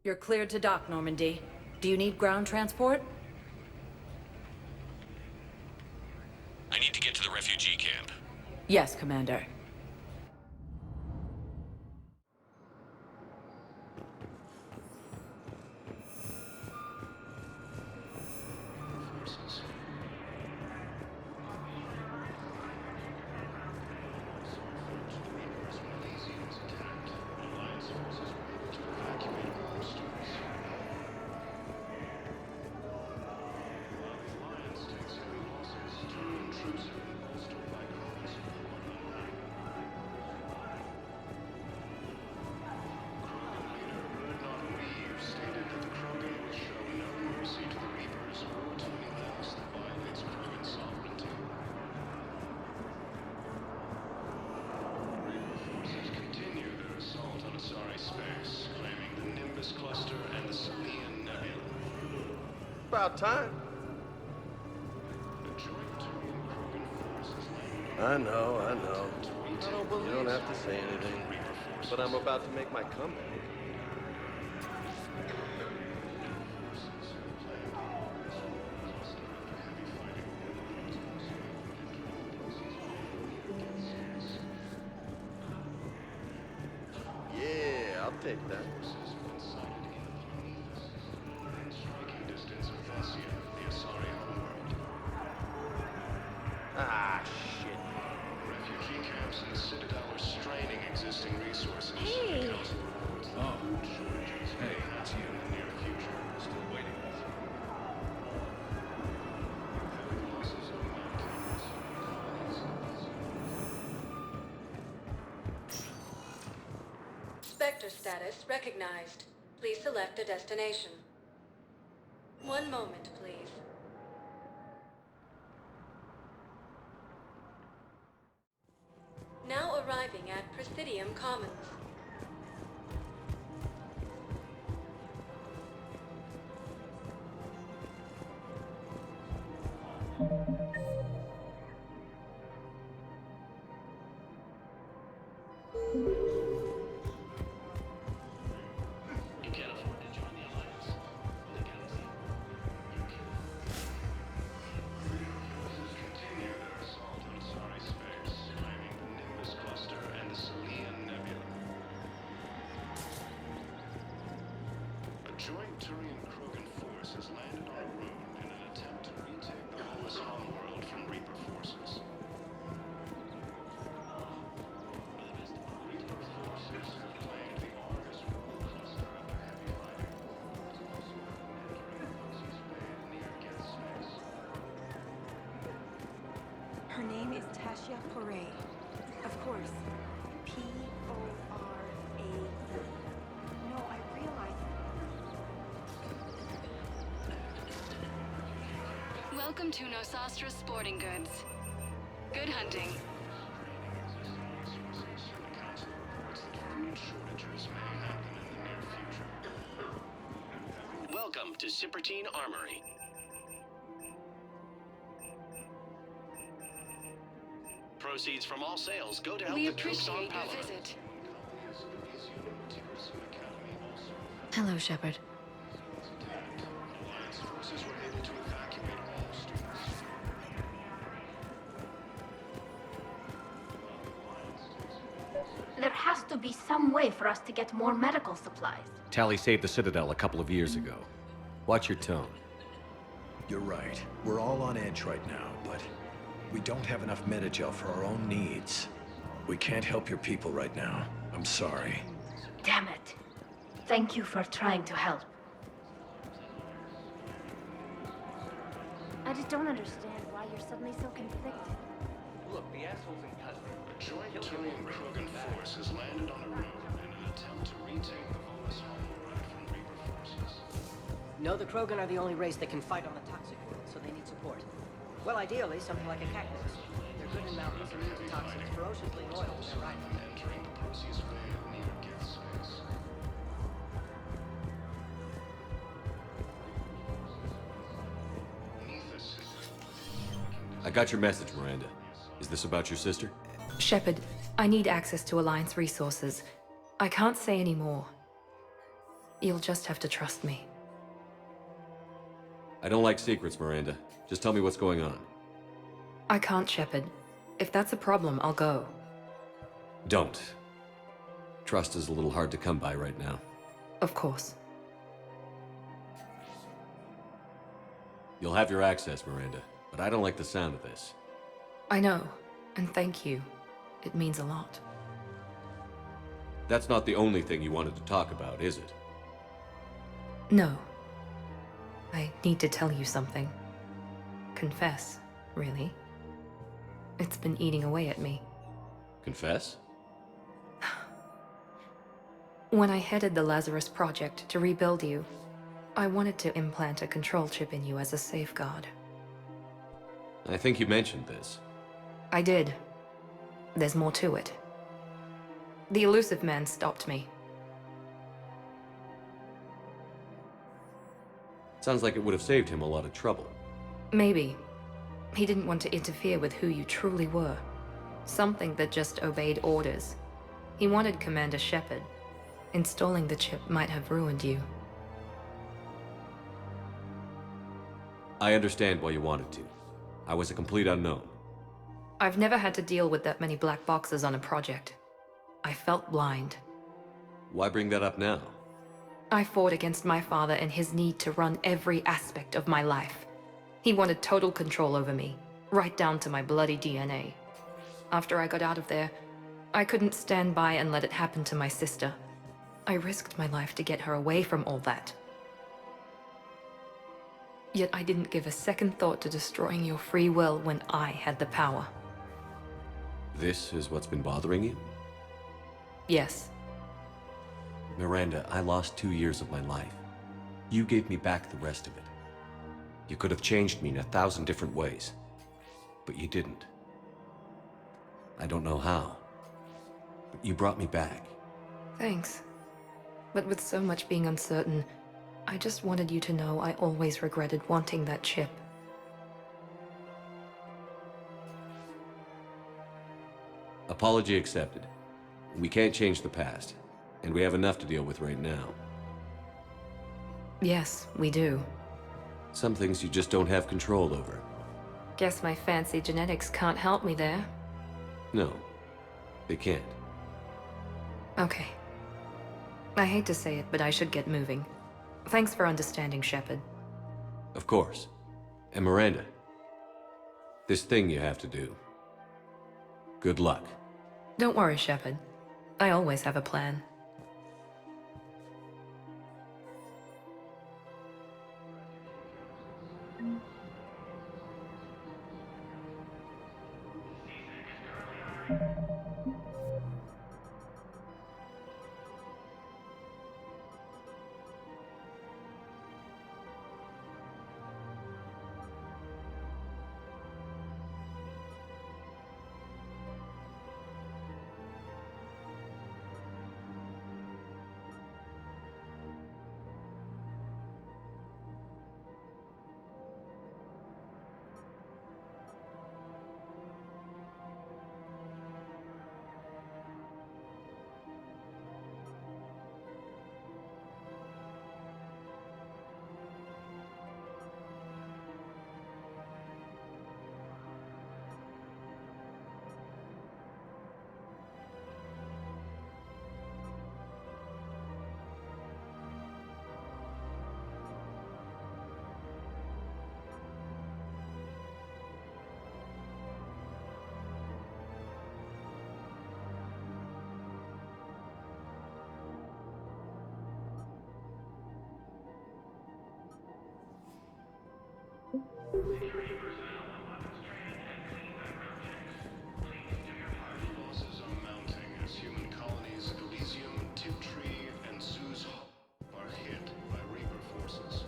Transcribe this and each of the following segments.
You're cleared to dock, Normandy. Do you need ground transport? I need to get to the refugee camp. Yes, Commander. About time. I know. You don't have to say anything, but I'm about to make my comeback. Yeah, I'll take that. Ah, shit. Refugee camps in the Citadel are straining existing resources. Hey! Oh. Hey, that's you in the near future. Still waiting. Spectre status recognized. Please select a destination. One moment, please. Now arriving at Presidium Commons. You can't afford to join the Alliance. The galaxy. Continue their assault on Sorry Space, claiming the Nimbus Cluster and the Salian Nebula. A joint Turian-Krogan force has landed on Rune in an attempt to retake the Hollis homeworld from Reaper forces. Reaper forces have claimed the Argus Rule cluster of the heavy fighter is also entering Huxley's Bay near Get Space. Her name is Tasha Poray. Of course. P-O-R-A-E. No, I realize. Welcome to Nosastra Sporting Goods. Good hunting. The council reports that food shortages may happen in the near future. Welcome to Cypertine Armory. Proceeds from all sales go to help We the troops on appreciate your Paladin. visit. Hello, Shepard. Alliance forces were able to evacuate all students. There has to be some way for us to get more medical supplies. Tally saved the Citadel a couple of years ago. Watch your tone. You're right. We're all on edge right now, but we don't have enough Metagel for our own needs. We can't help your people right now. I'm sorry. Damn it. Thank you for trying to help. I just don't understand why you're suddenly so conflicted. Look, the asshole's in custody. A joint Turian-Krogan force has landed on Rune in an attempt to retake the Hollis homeworld from Reaper forces. No, the Krogan are the only race that can fight on the toxic world, so they need support. Well, ideally, something like a cactus. They're good in mountains, immune to toxins, ferociously loyal to their rival. Entering the Perseus Bay near Get Space. I got your message, Miranda. Is this about your sister? Shepard, I need access to Alliance resources. I can't say any more. You'll just have to trust me. I don't like secrets, Miranda. Just tell me what's going on. I can't, Shepard. If that's a problem, I'll go. Don't. Trust is a little hard to come by right now. Of course. You'll have your access, Miranda, but I don't like the sound of this. I know, and thank you. It means a lot. That's not the only thing you wanted to talk about, is it? No. I need to tell you something. Confess, really. It's been eating away at me. Confess? When I headed the Lazarus Project to rebuild you, I wanted to implant a control chip in you as a safeguard. I think you mentioned this. I did. There's more to it. The elusive man stopped me. Sounds like it would have saved him a lot of trouble. Maybe. He didn't want to interfere with who you truly were. Something that just obeyed orders. He wanted Commander Shepard. Installing the chip might have ruined you. I understand why you wanted to. I was a complete unknown. I've never had to deal with that many black boxes on a project. I felt blind. Why bring that up now? I fought against my father and his need to run every aspect of my life. He wanted total control over me, right down to my bloody DNA. After I got out of there, I couldn't stand by and let it happen to my sister. I risked my life to get her away from all that. Yet I didn't give a second thought to destroying your free will when I had the power. This is what's been bothering you? Yes. Miranda, I lost 2 years of my life. You gave me back the rest of it. You could have changed me in 1,000 different ways, but you didn't. I don't know how, but you brought me back. Thanks. But with so much being uncertain, I just wanted you to know I always regretted wanting that chip. Apology accepted. We can't change the past, and we have enough to deal with right now. Yes, we do. Some things you just don't have control over. Guess my fancy genetics can't help me there. No, they can't. Okay. I hate to say it, but I should get moving. Thanks for understanding, Shepard. Of course. And Miranda, this thing you have to do. Good luck. Don't worry, Shepard. I always have a plan. Losses are mounting as human colonies at Elysium, Tiptree, and Sue's are hit by Reaper forces.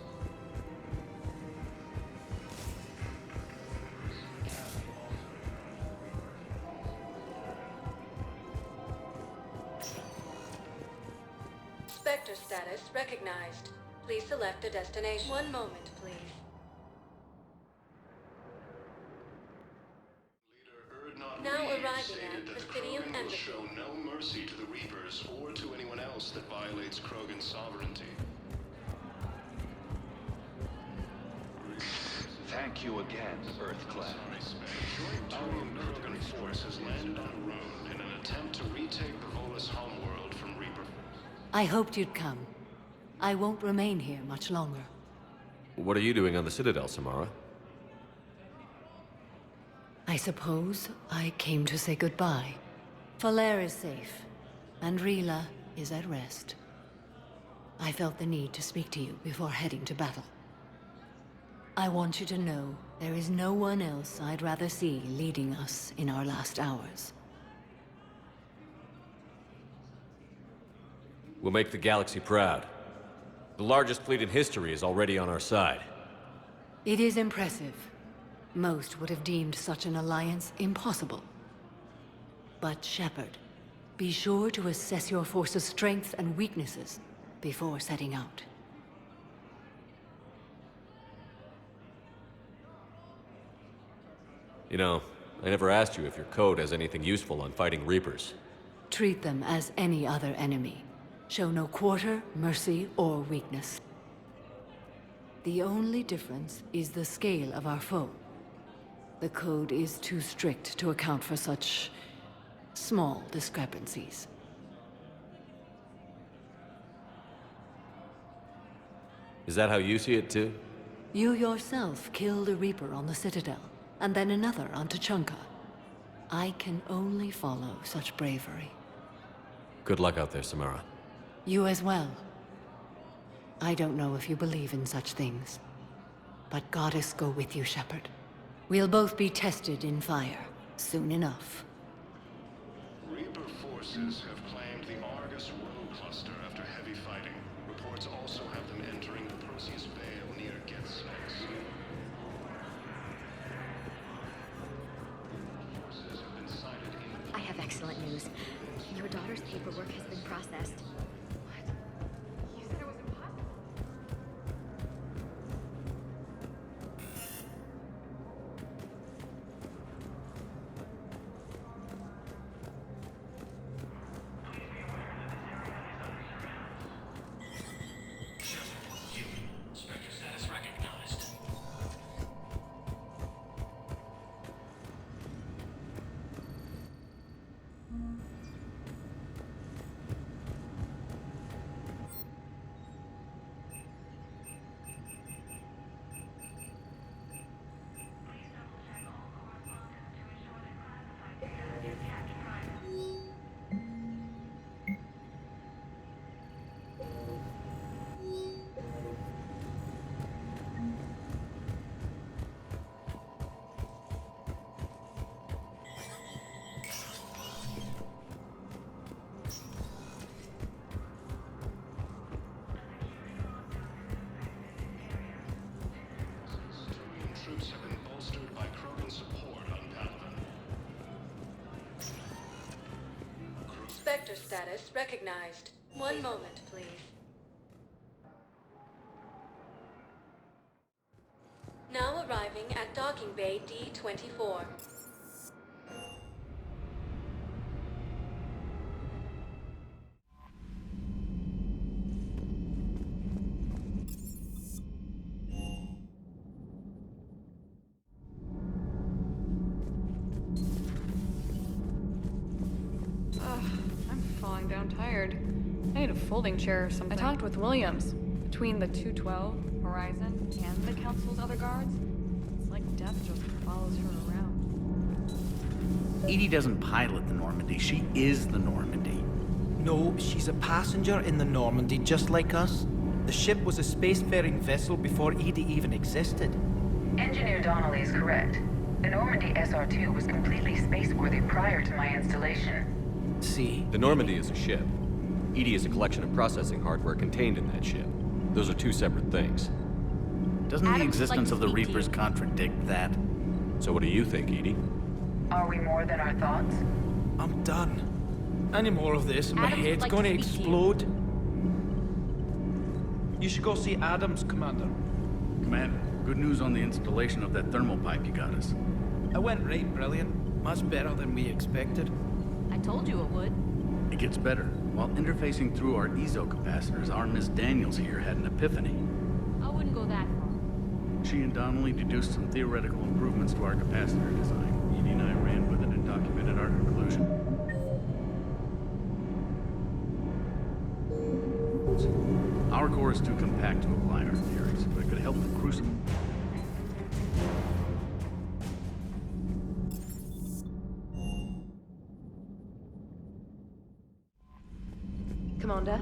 Spectre status recognized. Please select a destination. One moment, please. Now arriving at Presidium Krogan will Embassy. show no mercy to the Reapers or to anyone else that violates Krogan's sovereignty. thank you again, Earth-clad. Joint Turian Krogan force has landed on Rune in an attempt to retake the Volus homeworld from Reaper. I hoped you'd come. I won't remain here much longer. What are you doing on the Citadel, Samara? I suppose I came to say goodbye. Falere is safe, and Rila is at rest. I felt the need to speak to you before heading to battle. I want you to know there is no one else I'd rather see leading us in our last hours. We'll make the galaxy proud. The largest fleet in history is already on our side. It is impressive. Most would have deemed such an alliance impossible. But Shepard, be sure to assess your force's strengths and weaknesses before setting out. You know, I never asked you if your code has anything useful on fighting Reapers. Treat them as any other enemy. Show no quarter, mercy, or weakness. The only difference is the scale of our foe. The code is too strict to account for such small discrepancies. Is that how you see it too? You yourself killed a Reaper on the Citadel, and then another on Tuchanka. I can only follow such bravery. Good luck out there, Samara. You as well. I don't know if you believe in such things, but Goddess go with you, Shepard. We'll both be tested in fire, soon enough. Reaper forces have claimed the Argus Road cluster after heavy fighting. Reports also have them entering the Perseus Vale near Gethsemane. Forces have been sighted in... I have excellent news. Your daughter's paperwork has been processed. You said it was impossible. Spectre status recognized. Turian troops have been bolstered by Krogan support on Palaven. Spectre status recognized. One moment, please. Now arriving at docking bay D-24. I'm falling down tired. I need a folding chair or something. I talked with Williams. Between the 212, Horizon, and the Council's other guards, it's like death just follows her around. Edie doesn't pilot the Normandy, she is the Normandy. No, she's a passenger in the Normandy, just like us. The ship was a spacefaring vessel before Edie even existed. Engineer Donnelly is correct. The Normandy SR-2 was completely spaceworthy prior to my installation. See. The Normandy is a ship. Edie is a collection of processing hardware contained in that ship. Those are two separate things. Doesn't the existence of the Reapers contradict that? So what do you think, Edie? Are we more than our thoughts? I'm done. Any more of this and my Adams head's would like gonna to speak to you. explode. You should go see Adams, Commander. Commander, good news on the installation of that thermal pipe you got us. It went right brilliant. Much better than we expected. I told you it would. It gets better. While interfacing through our EZO capacitors, our Miss Daniels here had an epiphany. I wouldn't go that far. Ritchie and Donnelly deduced some theoretical improvements to our capacitor design. Edie and I ran with it and documented our conclusion. Our core is too compact to apply our theories, but it could help the Crucible. Commander?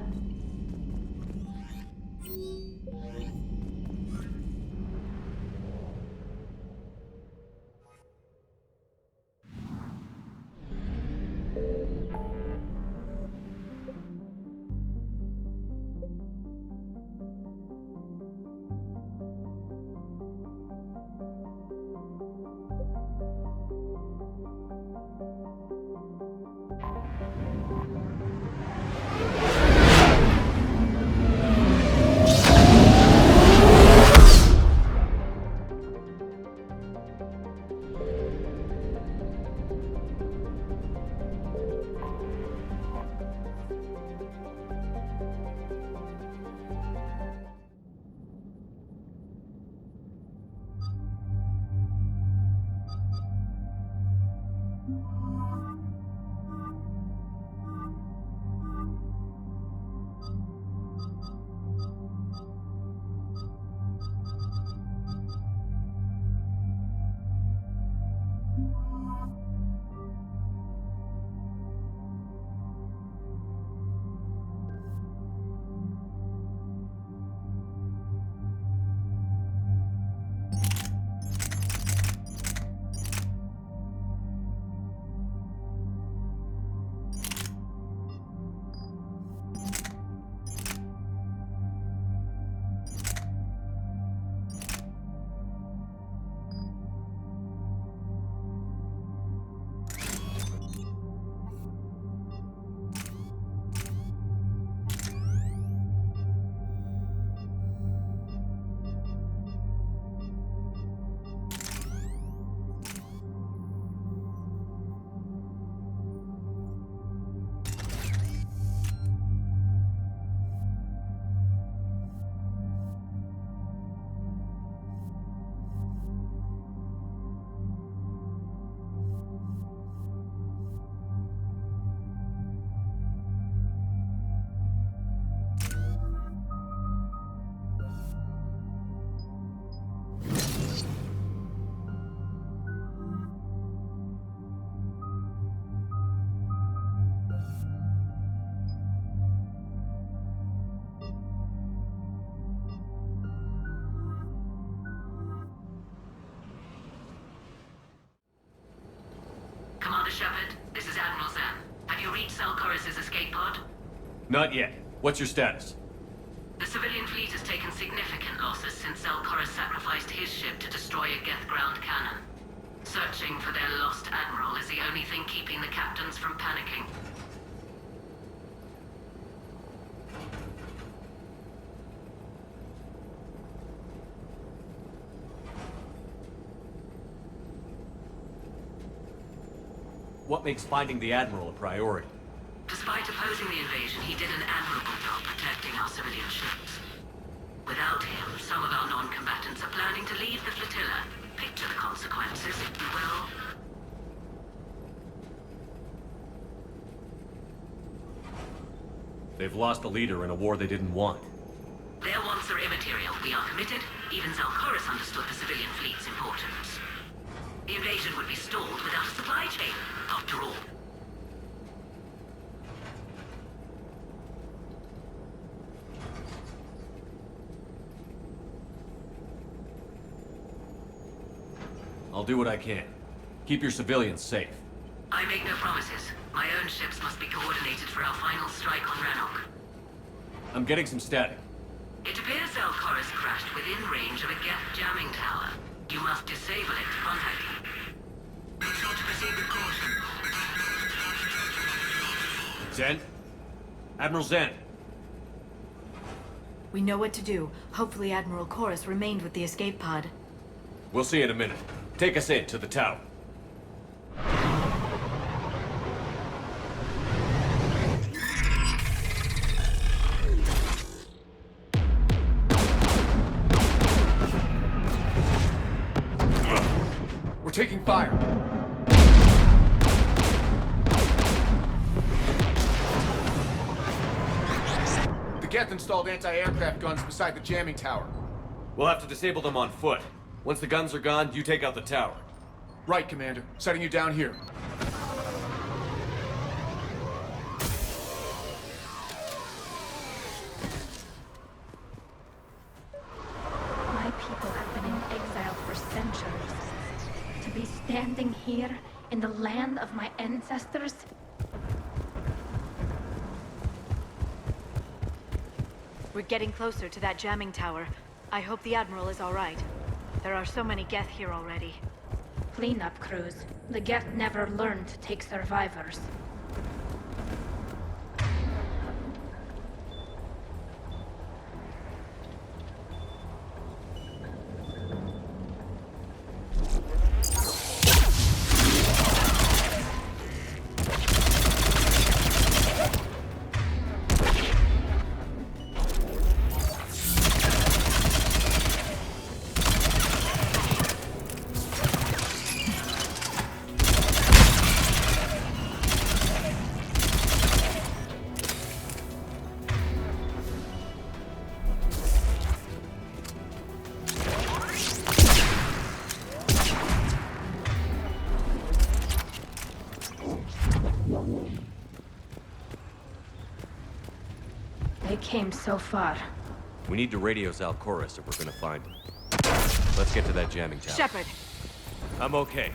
Commander Shepard, this is Admiral Zan. Have you reached Salcoris' escape pod? Not yet. What's your status? The civilian fleet has taken significant losses since Salcoris sacrificed his ship to destroy a Geth ground cannon. Searching for their lost admiral is the only thing keeping the captains from panicking. What makes finding the Admiral a priority? Despite opposing the invasion, he did an admirable job protecting our civilian ships. Without him, some of our non-combatants are planning to leave the flotilla. Picture the consequences, if you will. They've lost a leader in a war they didn't want. Their wants are immaterial. We are committed. Even Zalcoris understood the civilian fleet's importance. The invasion would be stalled without a supply chain, after all. I'll do what I can. Keep your civilians safe. I make no promises. My own ships must be coordinated for our final strike on Rannoch. I'm getting some static. It appears Zalcoris crashed within range of a Geth jamming tower. You must disable it to contact him. Make sure to proceed with caution. Zen? Admiral Zen? We know what to do. Hopefully Admiral Chorus remained with the escape pod. We'll see in a minute. Take us in to the tower. We're taking fire. The Geth installed anti-aircraft guns beside the jamming tower. We'll have to disable them on foot. Once the guns are gone, you take out the tower. Right, Commander. Setting you down here. My people have been in exile for centuries. To be standing here in the land of my ancestors? We're getting closer to that jamming tower. I hope the Admiral is all right. There are so many Geth here already. Cleanup crews. The Geth never learned to take survivors. They came so far. We need to radio Zalcoris if we're gonna find him. Let's get to that jamming tower. Shepard! I'm okay.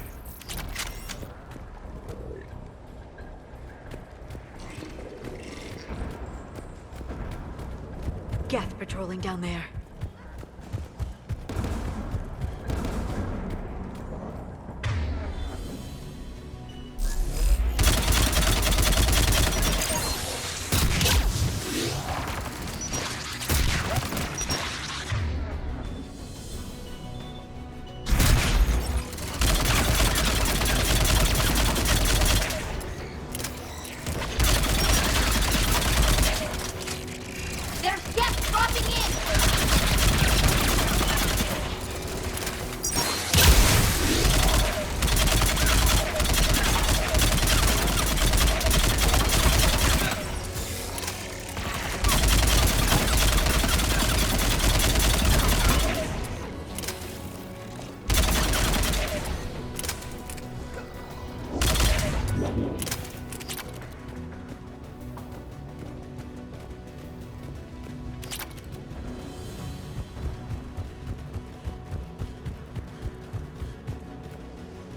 Geth patrolling down there.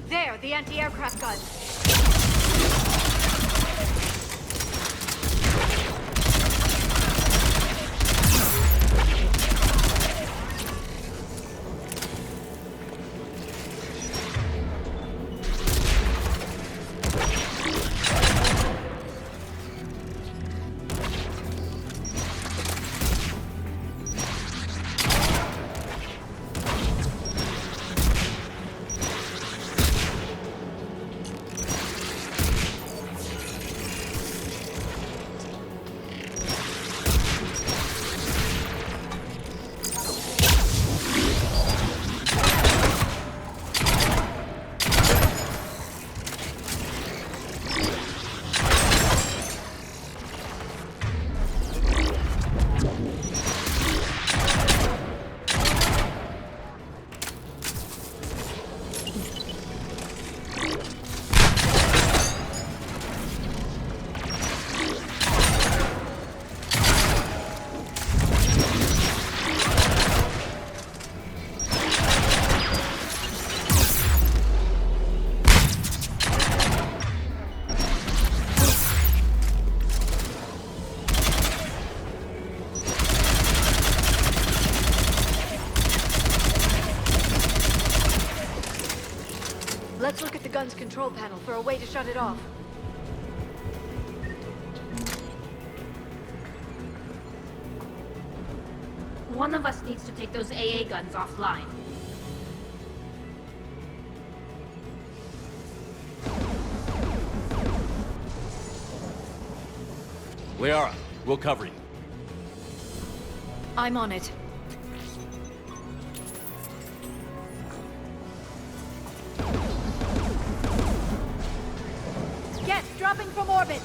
There, the anti-aircraft guns. Let's look at the gun's control panel for a way to shut it off. One of us needs to take those AA guns offline. Liara, we'll cover you. I'm on it. dropping from orbit.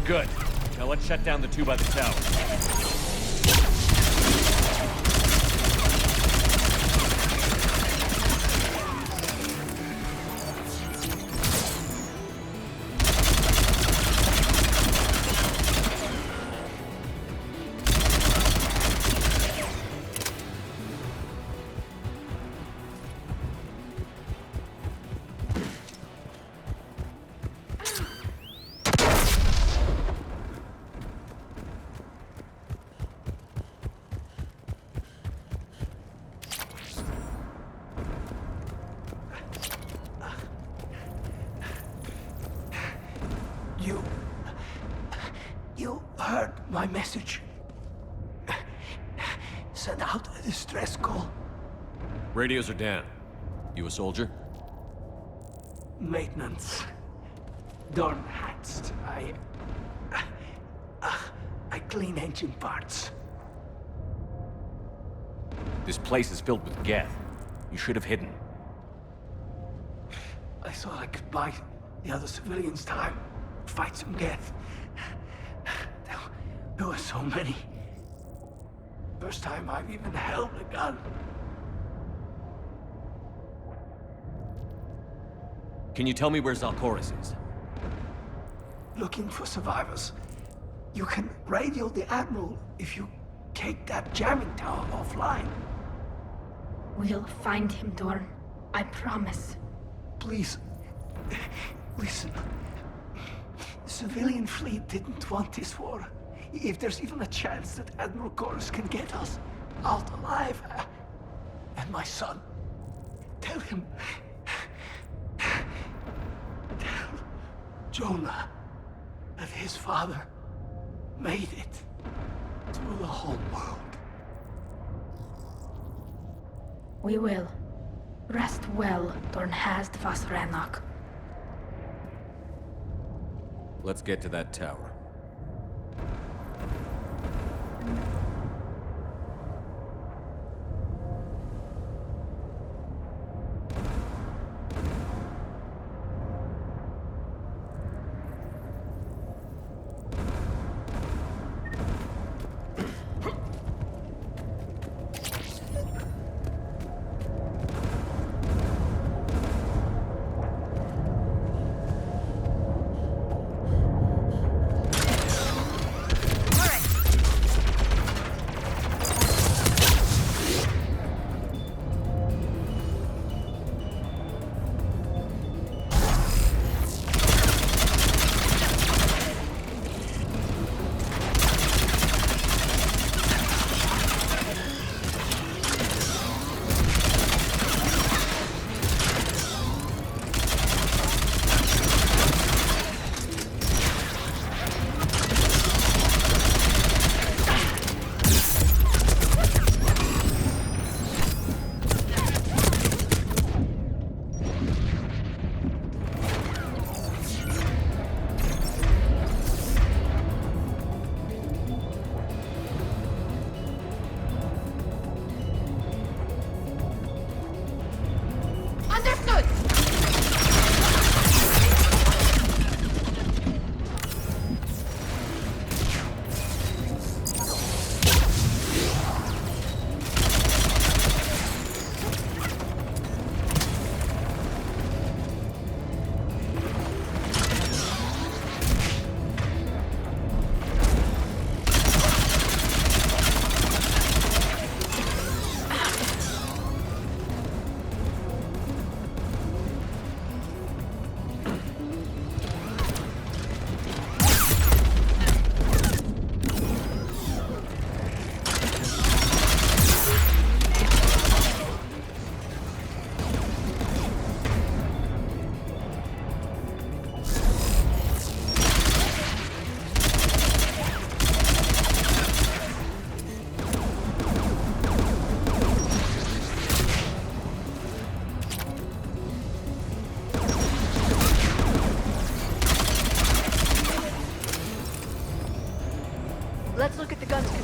Good. Now let's shut down the two by the tower. You heard my message. Send out a distress call. Radios are down. You a soldier? Maintenance. Dorn hatched. I clean engine parts. This place is filled with geth. You should have hidden. I thought I could buy the other civilians time. Fight some geth. There were so many. First time I've even held a gun. Can you tell me where Zalcoris is? Looking for survivors. You can radio the Admiral if you take that jamming tower offline. We'll find him, Dorn. I promise. Please, listen. The civilian fleet didn't want this war. If there's even a chance that Admiral Chorus can get us out alive, and my son, tell him, tell Jonah that his father made it to the whole world. We will. Rest well, Dornhazd Vasranok. Let's get to that tower.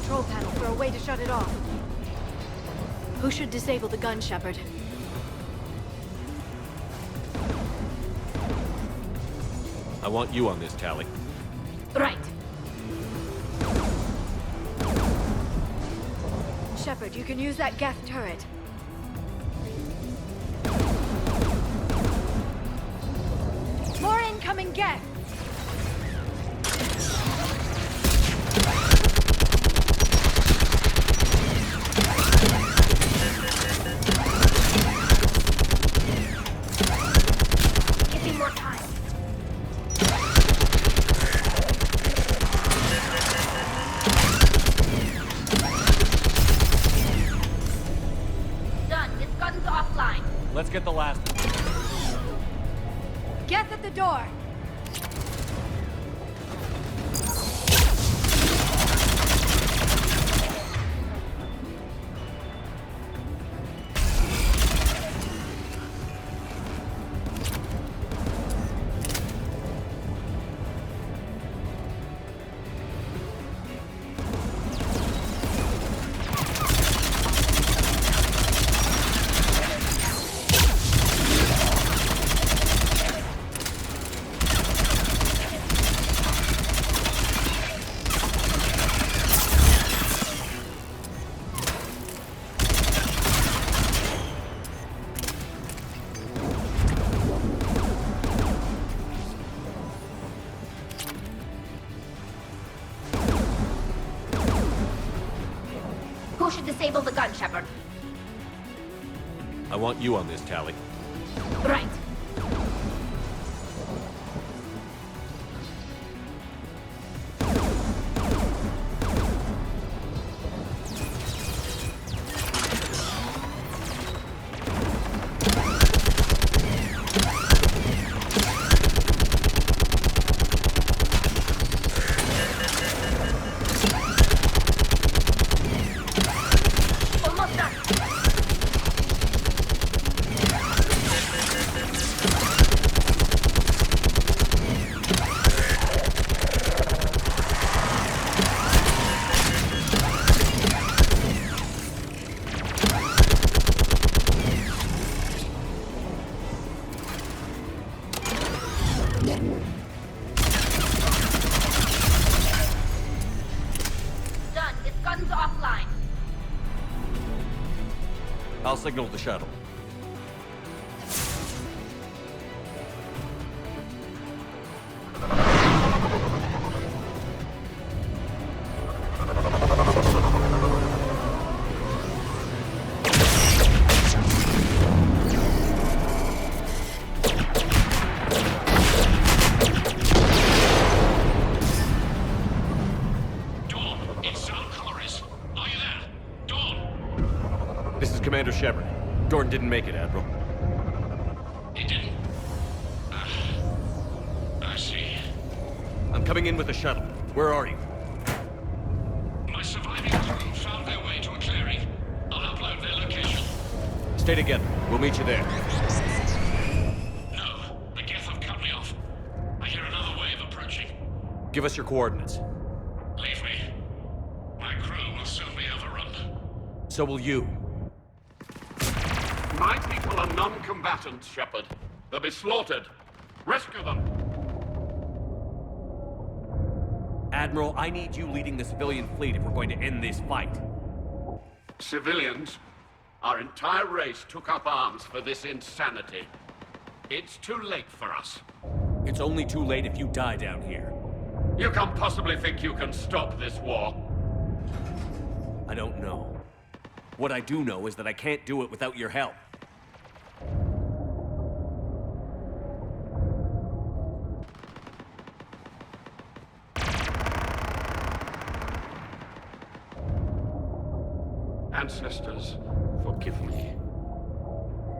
control panel for a way to shut it off. Who should disable the gun, Shepard? I want you on this, Tally. Right. Shepard, you can use that Geth turret. More incoming Geth! Give me more time. Done. This gun's offline. Let's get the last one. Geth at the door! Who should disable the gun, Shepard? I want you on this, Tally. Right. Almost done. Done. This gun's offline. I'll signal the shuttle. Dawn, it's Sal Colores. Are you there? Dawn! This is Commander Shepard. Dorn didn't make it, Admiral. He didn't. I see. I'm coming in with the shuttle. Where are you? My surviving crew found their way to a clearing. I'll upload their location. Stay together. We'll meet you there. No, the Geth have cut me off. I hear another wave approaching. Give us your coordinates. Leave me. My crew will soon be overrun. So will you. My people are non-combatants, Shepard. They'll be slaughtered. Rescue them. Admiral, I need you leading the civilian fleet if we're going to end this fight. Civilians, our entire race took up arms for this insanity. It's too late for us. It's only too late if you die down here. You can't possibly think you can stop this war. I don't know. What I do know is that I can't do it without your help. Ancestors, forgive me.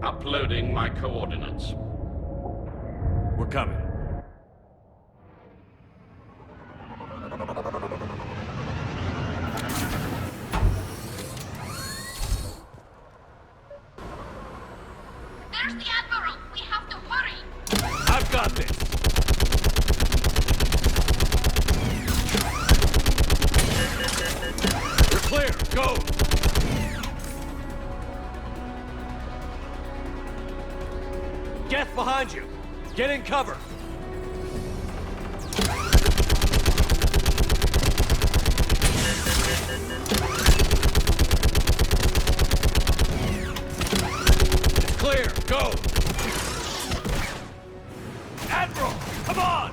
Uploading my coordinates. We're coming. There's the Admiral! We have to hurry! I've got this! Go! Geth behind you! Get in cover! It's clear! Go! Admiral! Come on!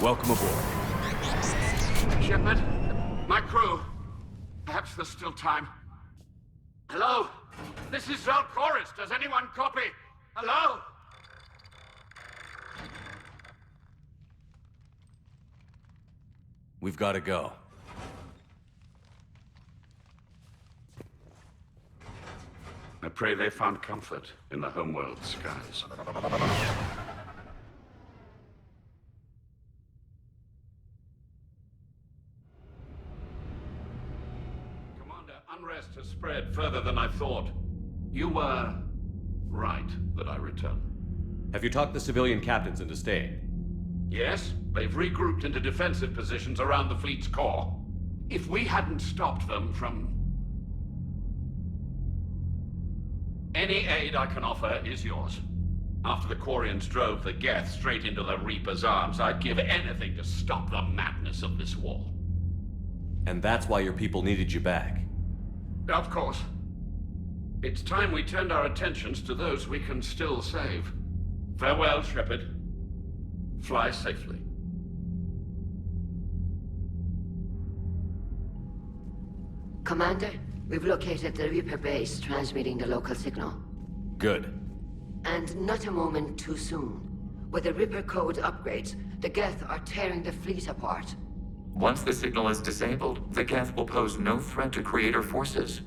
Welcome aboard. Shepard, my crew. Perhaps there's still time. Hello? This is Zalcoris. Does anyone copy? Hello? We've got to go. I pray they found comfort in the homeworld skies. Commander, unrest has spread further than I thought. You were right that I return. Have you talked the civilian captains into staying? Yes, they've regrouped into defensive positions around the fleet's core. If we hadn't stopped them from... Any aid I can offer is yours. After the Quarians drove the Geth straight into the Reaper's arms, I'd give anything to stop the madness of this war. And that's why your people needed you back. Of course. It's time we turned our attentions to those we can still save. Farewell, Shepard. Fly safely. Commander, we've located the Reaper base transmitting the local signal. Good. And not a moment too soon. With the Reaper code upgrades, the Geth are tearing the fleet apart. Once the signal is disabled, the Geth will pose no threat to Creator forces.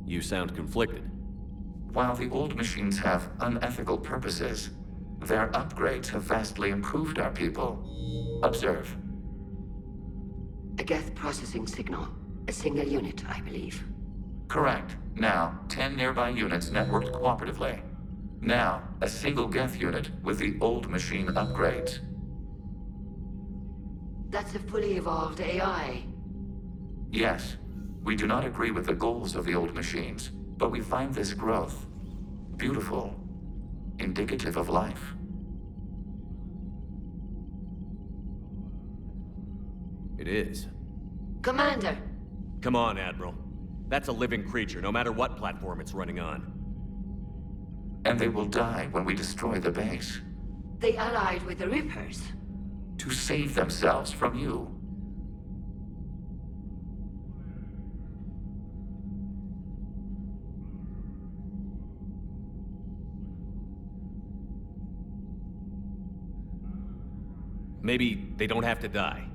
You sound conflicted. While the old machines have unethical purposes, their upgrades have vastly improved our people. Observe. A Geth processing signal. A single unit, I believe. Correct. Now, 10 nearby units networked cooperatively. Now, a single Geth unit with the old machine upgrades. That's a fully evolved AI. Yes, we do not agree with the goals of the old machines, but we find this growth beautiful, indicative of life. It is. Commander! Come on, Admiral. That's a living creature, no matter what platform it's running on. And they will die when we destroy the base. They allied with the Reapers. To save themselves from you. Maybe they don't have to die.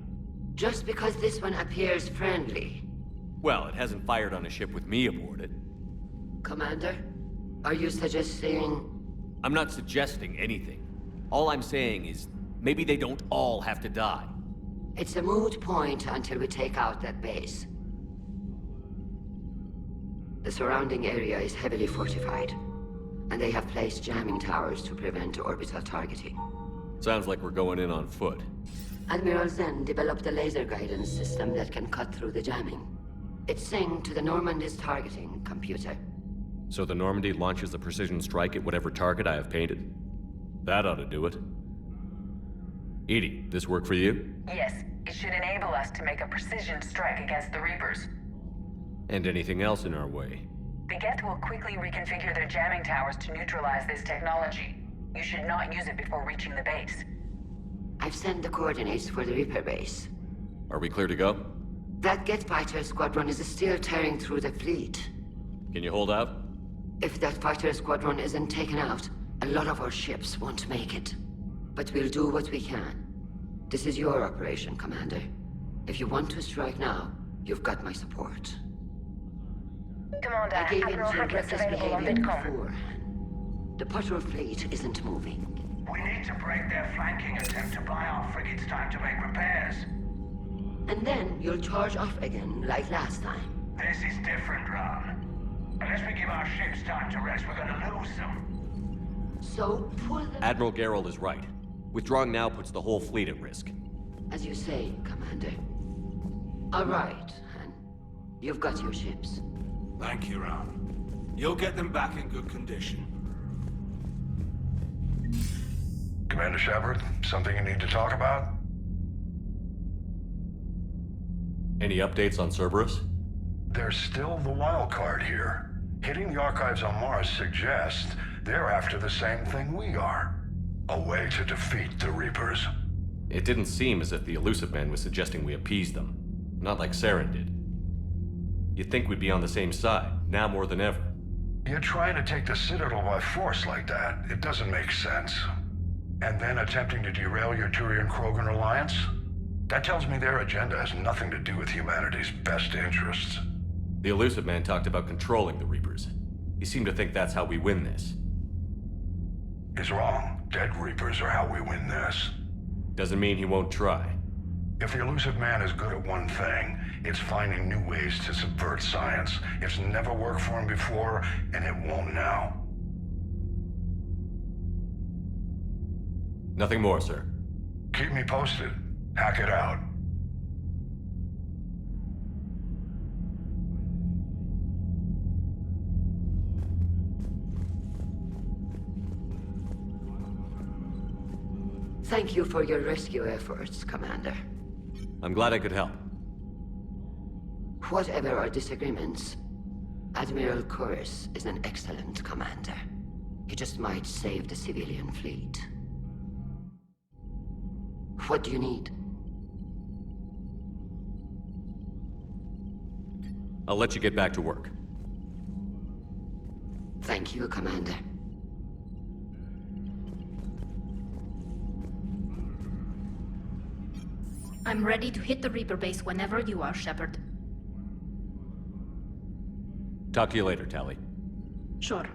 Just because this one appears friendly. Well, it hasn't fired on a ship with me aboard it. Commander, are you suggesting... I'm not suggesting anything. All I'm saying is, maybe they don't all have to die. It's a moot point until we take out that base. The surrounding area is heavily fortified, and they have placed jamming towers to prevent orbital targeting. Sounds like we're going in on foot. Admiral Zen developed a laser guidance system that can cut through the jamming. It's synced to the Normandy's targeting computer. So the Normandy launches a precision strike at whatever target I have painted? That ought to do it. Edie, this work for you? Yes, it should enable us to make a precision strike against the Reapers. And anything else in our way? The Geth will quickly reconfigure their jamming towers to neutralize this technology. You should not use it before reaching the base. I've sent the coordinates for the Reaper base. Are we clear to go? That Geth fighter squadron is still tearing through the fleet. Can you hold out? If that fighter squadron isn't taken out, a lot of our ships won't make it. But we'll do what we can. This is your operation, Commander. If you want to strike now, you've got my support. Commander, I gave Admiral in to Hackett's reckless available on behavior VidCom. beforehand. The patrol fleet isn't moving. We need to break their flanking attempt to buy our frigates time to make repairs. And then you'll charge off again, like last time. This is different, Ron. Unless we give our ships time to rest, we're gonna lose them. So, pull them... Admiral Geralt is right. Withdrawing now puts the whole fleet at risk. As you say, Commander. All right, Han. You've got your ships. Thank you, Ron. You'll get them back in good condition. Commander Shepard, something you need to talk about? Any updates on Cerberus? There's still the wild card here. Hitting the archives on Mars suggests they're after the same thing we are. A way to defeat the Reapers. It didn't seem as if the Elusive Man was suggesting we appease them. Not like Saren did. You'd think we'd be on the same side, now more than ever. You're trying to take the Citadel by force like that. It doesn't make sense. And then attempting to derail your Turian-Krogan alliance? That tells me their agenda has nothing to do with humanity's best interests. The Elusive Man talked about controlling the Reapers. He seemed to think that's how we win this. He's wrong. Dead Reapers are how we win this. Doesn't mean he won't try. If the Elusive Man is good at one thing, it's finding new ways to subvert science. It's never worked for him before, and it won't now. Nothing more, sir. Keep me posted. Hack it out. Thank you for your rescue efforts, Commander. I'm glad I could help. Whatever our disagreements, Admiral Kurz is an excellent commander. He just might save the civilian fleet. What do you need? I'll let you get back to work. Thank you, Commander. I'm ready to hit the Reaper base whenever you are, Shepard. Talk to you later, Tali. Sure.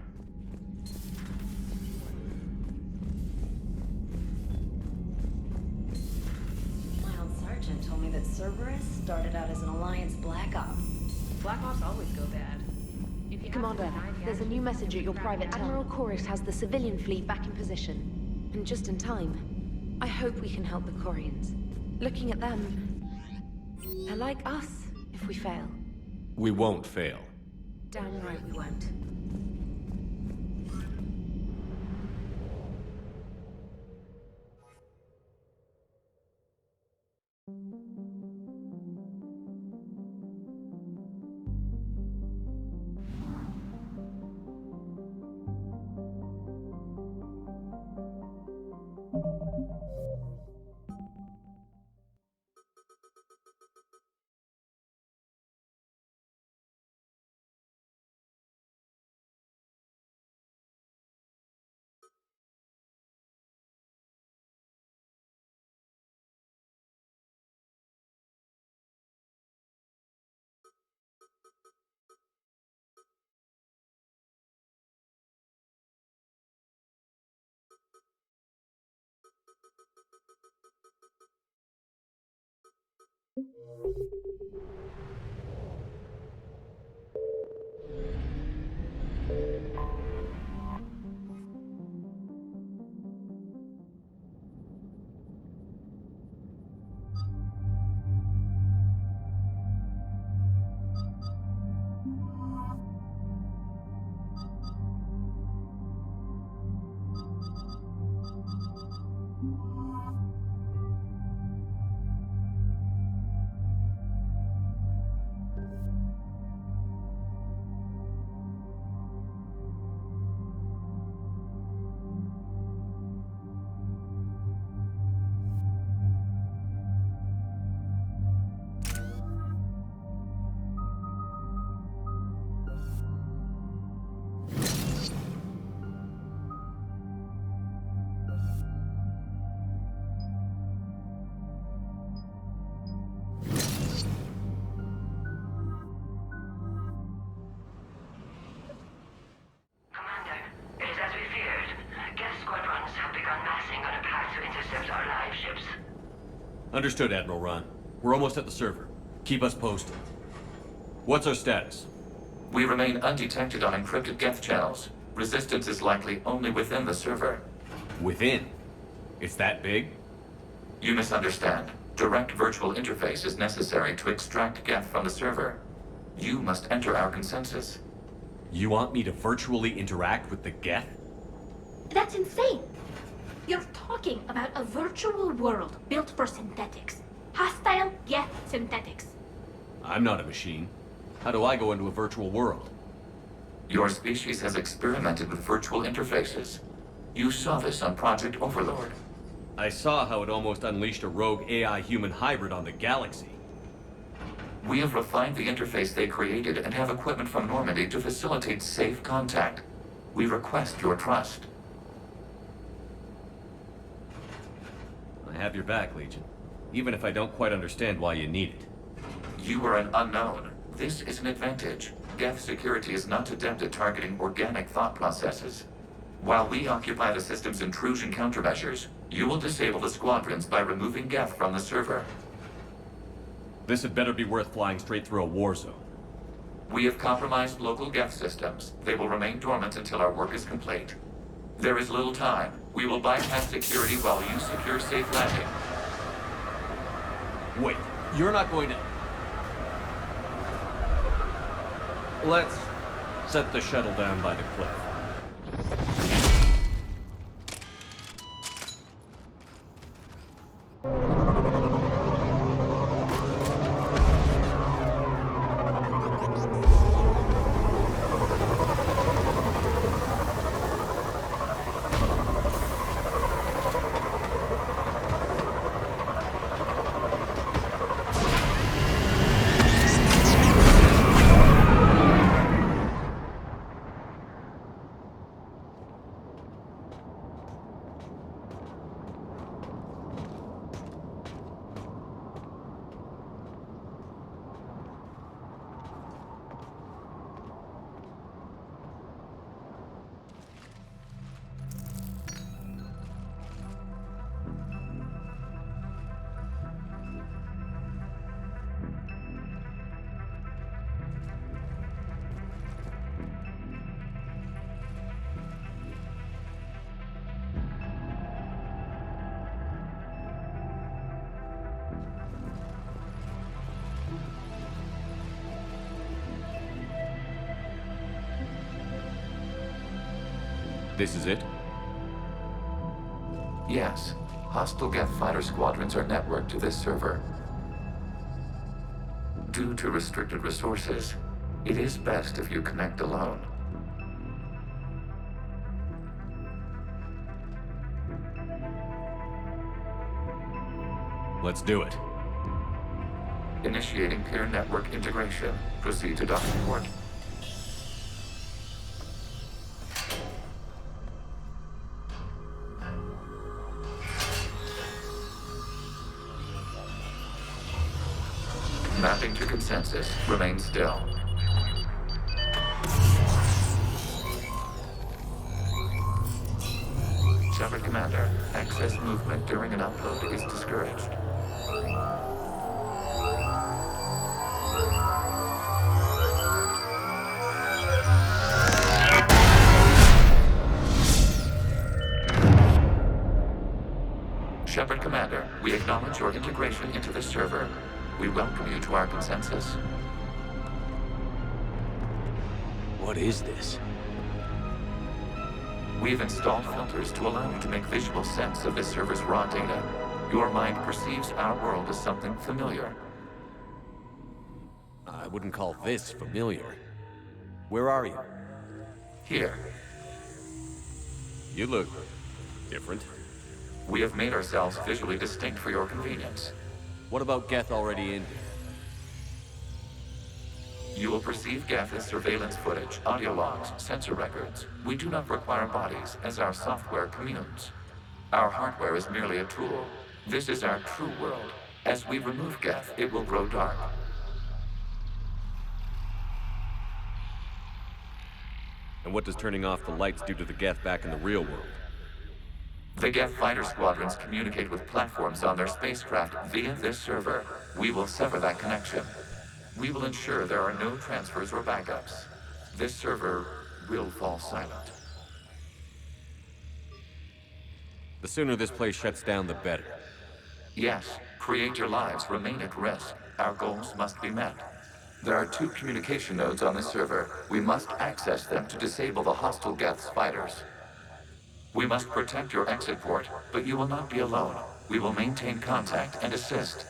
My old sergeant told me that Cerberus started out as an Alliance Black Op. Black Ops always go bad. Commander, there's a new message at your private tower. Admiral Chorus has the civilian fleet back in position. And just in time. I hope we can help the Quarians. Looking at them, they're like us if we fail. We won't fail. Damn right we won't. Understood, Admiral Ron. We're almost at the server. Keep us posted. What's our status? We remain undetected on encrypted Geth channels. Resistance is likely only within the server. Within? It's that big? You misunderstand. Direct virtual interface is necessary to extract Geth from the server. You must enter our consensus. You want me to virtually interact with the Geth? That's insane! You're talking about a virtual world built for synthetics. Hostile Geth synthetics. I'm not a machine. How do I go into a virtual world? Your species has experimented with virtual interfaces. You saw this on Project Overlord. I saw how it almost unleashed a rogue AI-human hybrid on the galaxy. We have refined the interface they created and have equipment from Normandy to facilitate safe contact. We request your trust. I have your back, Legion. Even if I don't quite understand why you need it. You are an unknown. This is an advantage. Geth security is not adept at targeting organic thought processes. While we occupy the system's intrusion countermeasures, you will disable the squadrons by removing Geth from the server. This had better be worth flying straight through a war zone. We have compromised local Geth systems. They will remain dormant until our work is complete. There is little time. We will bypass security while you secure safe landing. Wait, you're not going to... Let's set the shuttle down by the cliff. This is it? Yes. Hostile Geth fighter squadrons are networked to this server. Due to restricted resources, it is best if you connect alone. Let's do it. Initiating peer network integration. Proceed to docking port. Mapping to consensus. Remain still. Shepard Commander, excess movement during an upload is discouraged. Shepard Commander, we acknowledge your integration into the server. We welcome you to our consensus. What is this? We've installed filters to allow you to make visual sense of this server's raw data. Your mind perceives our world as something familiar. I wouldn't call this familiar. Where are you? Here. You look different. We have made ourselves visually distinct for your convenience. What about Geth already in here? You will perceive Geth as surveillance footage, audio logs, sensor records. We do not require bodies, as our software communes. Our hardware is merely a tool. This is our true world. As we remove Geth, it will grow dark. And what does turning off the lights do to the Geth back in the real world? The Geth fighter squadrons communicate with platforms on their spacecraft via this server. We will sever that connection. We will ensure there are no transfers or backups. This server will fall silent. The sooner this place shuts down, the better. Yes, creator lives remain at risk. Our goals must be met. There are 2 communication nodes on the server. We must access them to disable the hostile Geth's fighters. We must protect your exit port, but you will not be alone. We will maintain contact and assist.